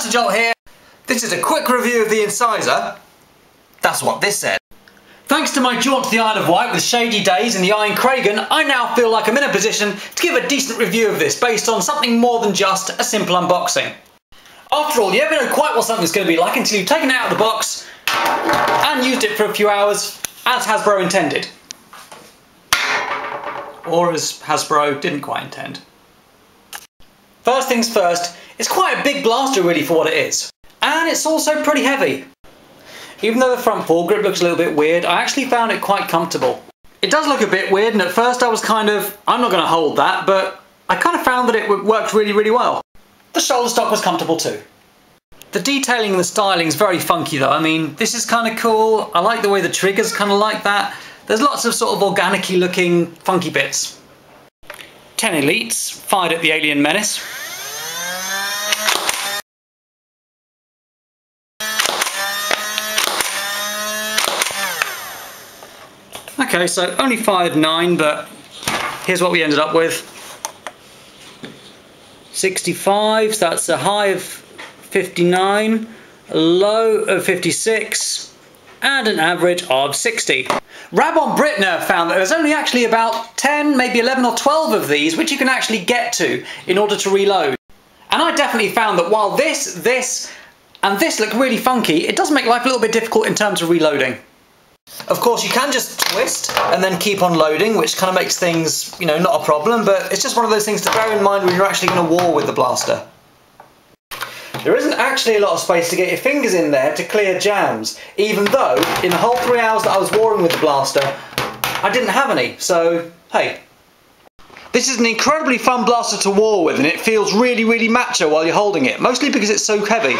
Just a Jolt here. This is a quick review of the Incisor. That's what this said. Thanks to my jaunt to the Isle of Wight with shady days in the Iron Craigan, I now feel like I'm in a position to give a decent review of this based on something more than just a simple unboxing. After all, you never know quite what something's going to be like until you've taken it out of the box and used it for a few hours, as Hasbro intended. Or as Hasbro didn't quite intend. First things first, it's quite a big blaster really for what it is. And it's also pretty heavy. Even though the front foregrip looks a little bit weird, I actually found it quite comfortable. It does look a bit weird, and at first I was kind of, I'm not going to hold that, but I kind of found that it worked really, really well. The shoulder stock was comfortable too. The detailing and the styling is very funky though. I mean, this is kind of cool. I like the way the trigger's kind of like that. There's lots of sort of organic-y looking funky bits. 10 elites, fired at the Alien Menace. Okay, so only fired 9, but here's what we ended up with. 65, so that's a high of 59, a low of 56, and an average of 60. Rabon Britner found that there's only actually about 10, maybe 11 or 12 of these which you can actually get to in order to reload. And I definitely found that while this, and this look really funky, it does make life a little bit difficult in terms of reloading. Of course, you can just twist and then keep on loading, which kind of makes things, you know, not a problem, but it's just one of those things to bear in mind when you're actually going to war with the blaster. There isn't actually a lot of space to get your fingers in there to clear jams, even though in the whole 3 hours that I was warring with the blaster, I didn't have any, so hey. This is an incredibly fun blaster to war with, and it feels really, really macho while you're holding it, mostly because it's so heavy.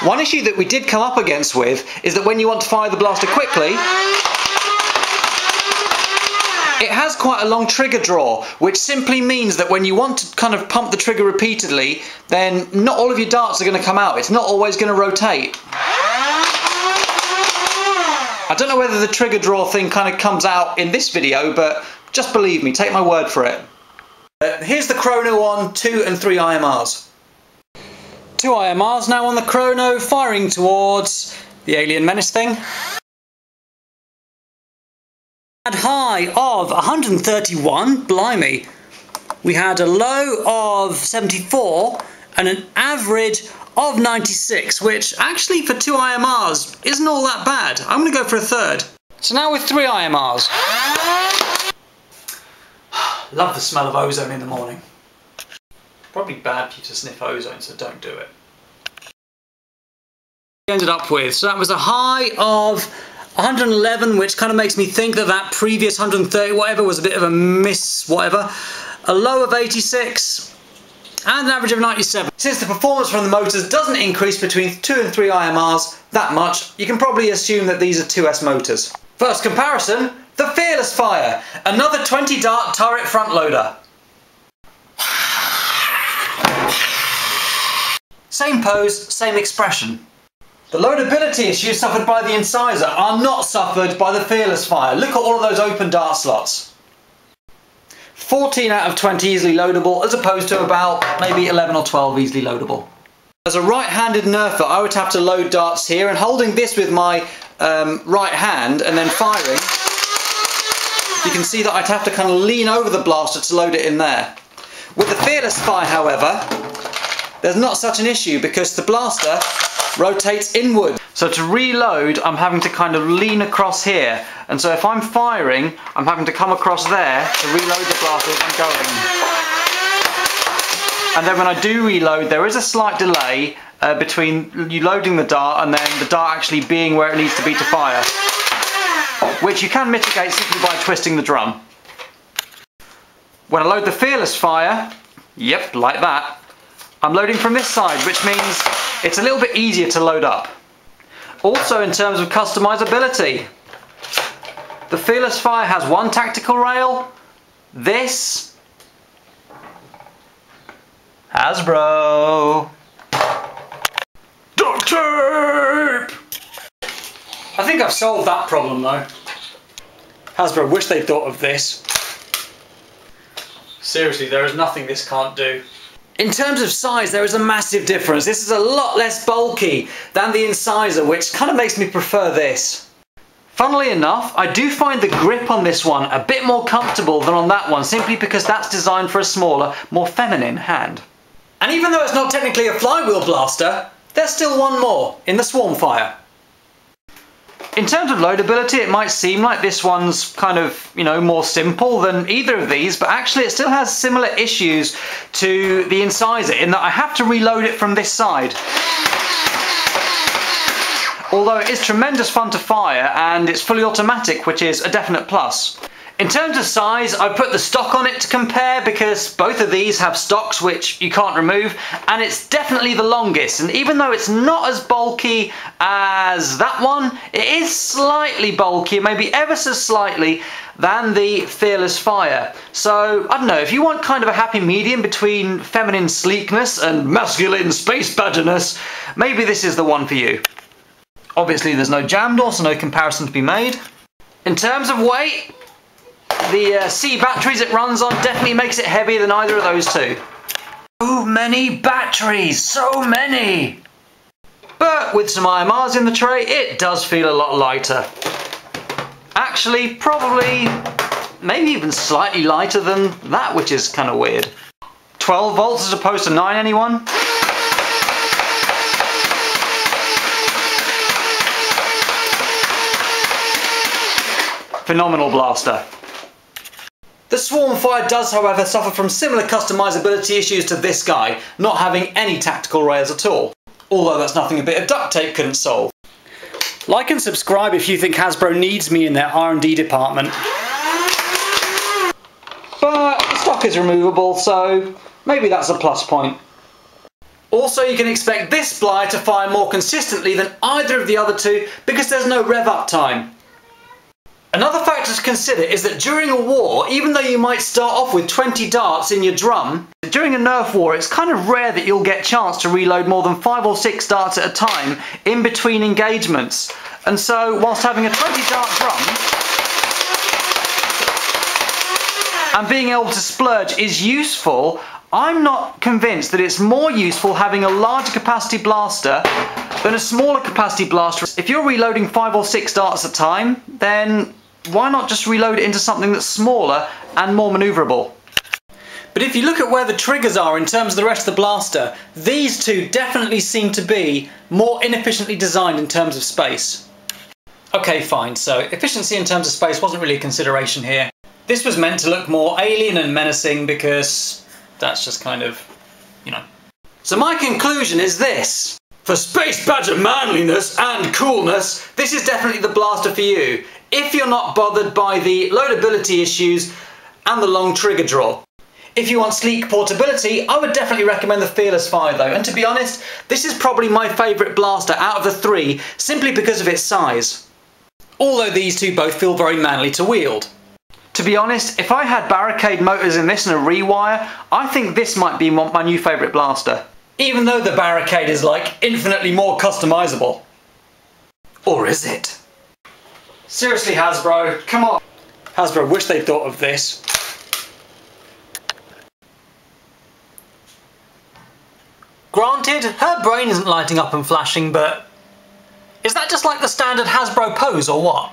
One issue that we did come up against with is that when you want to fire the blaster quickly, it has quite a long trigger draw, which simply means that when you want to kind of pump the trigger repeatedly, then not all of your darts are going to come out. It's not always going to rotate. I don't know whether the trigger draw thing kind of comes out in this video, but just believe me, take my word for it. Here's the Chrono on 2 and 3 IMRs. 2 IMRs now on the Chrono, firing towards the Alien Menace thing. Had high of 131, blimey. We had a low of 74 and an average of 96, which actually for 2 IMRs isn't all that bad. I'm going to go for a third. So now with 3 IMRs. Love the smell of ozone in the morning. Probably bad for you to sniff ozone, so don't do it. Ended up with, so that was a high of 111, which kind of makes me think that that previous 130 whatever was a bit of a miss whatever. A low of 86 and an average of 97. Since the performance from the motors doesn't increase between 2 and 3 IMRs that much, you can probably assume that these are 2S motors. First comparison, the Fearless Fire, another 20 dart turret front loader. Same pose, same expression. The loadability issues suffered by the Incisor are not suffered by the Fearless Fire. Look at all of those open dart slots. 14 out of 20 easily loadable, as opposed to about maybe 11 or 12 easily loadable. As a right-handed nerfer, I would have to load darts here, and holding this with my right hand and then firing, you can see that I'd have to kind of lean over the blaster to load it in there. With the Fearless Fire, however, there's not such an issue because the blaster rotates inward. So to reload, I'm having to kind of lean across here. And so if I'm firing, I'm having to come across there to reload the blaster as I'm going. And then when I do reload, there is a slight delay between you loading the dart and then the dart actually being where it needs to be to fire, which you can mitigate simply by twisting the drum. When I load the Fearless Fire, yep, like that, I'm loading from this side, which means it's a little bit easier to load up. Also in terms of customizability, the Fearless Fire has one tactical rail. This Hasbro duct tape. I think I've solved that problem though. Hasbro wish they'd thought of this. Seriously, there is nothing this can't do. In terms of size, there is a massive difference. This is a lot less bulky than the Incisor, which kind of makes me prefer this. Funnily enough, I do find the grip on this one a bit more comfortable than on that one, simply because that's designed for a smaller, more feminine hand. And even though it's not technically a flywheel blaster, there's still one more in the Swarmfire. In terms of loadability, it might seem like this one's kind of, more simple than either of these, but actually it still has similar issues to the Incisor in that I have to reload it from this side. Although it is tremendous fun to fire and it's fully automatic, which is a definite plus. In terms of size, I've put the stock on it to compare because both of these have stocks which you can't remove, and it's definitely the longest. And even though it's not as bulky as that one, it is slightly bulkier, maybe ever so slightly, than the Fearless Fire. So, I don't know, if you want kind of a happy medium between feminine sleekness and masculine space badgerness, maybe this is the one for you. Obviously there's no jam door, so no comparison to be made. In terms of weight, the C batteries it runs on definitely makes it heavier than either of those two. So many batteries, so many! But with some IMRs in the tray, it does feel a lot lighter. Actually, probably, maybe even slightly lighter than that, which is kind of weird. 12 volts as opposed to 9, anyone? Phenomenal blaster. The Swarmfire does, however, suffer from similar customizability issues to this guy, not having any tactical rails at all. Although that's nothing a bit of duct tape couldn't solve. Like and subscribe if you think Hasbro needs me in their R&D department. But the stock is removable, so maybe that's a plus point. Also, you can expect this Bly to fire more consistently than either of the other two because there's no rev up time. Another factor to consider is that during a war, even though you might start off with 20 darts in your drum, during a Nerf war it's kind of rare that you'll get a chance to reload more than 5 or 6 darts at a time in between engagements. And so, whilst having a 20 dart drum and being able to splurge is useful, I'm not convinced that it's more useful having a larger capacity blaster than a smaller capacity blaster. If you're reloading 5 or 6 darts at a time, then why not just reload it into something that's smaller and more manoeuvrable? But if you look at where the triggers are in terms of the rest of the blaster, these two definitely seem to be more inefficiently designed in terms of space. Okay, fine, so efficiency in terms of space wasn't really a consideration here. This was meant to look more alien and menacing because that's just kind of, So my conclusion is this. For Space Badger manliness and coolness, this is definitely the blaster for you, if you're not bothered by the loadability issues and the long trigger draw. If you want sleek portability, I would definitely recommend the Fearless Fire though, and to be honest, this is probably my favourite blaster out of the three, simply because of its size. Although these two both feel very manly to wield. To be honest, if I had Barricade motors in this and a rewire, I think this might be my new favourite blaster. Even though the Barricade is like infinitely more customizable. Or is it? Seriously, Hasbro, come on. Hasbro wish they'd thought of this. Granted, her brain isn't lighting up and flashing, but is that just like the standard Hasbro pose or what?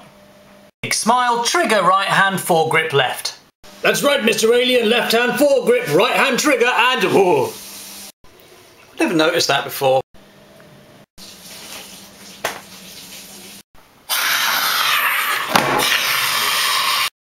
Big smile, trigger right hand, foregrip left. That's right, Mr. Alien, left hand foregrip, right hand trigger, and whoa. Never noticed that before.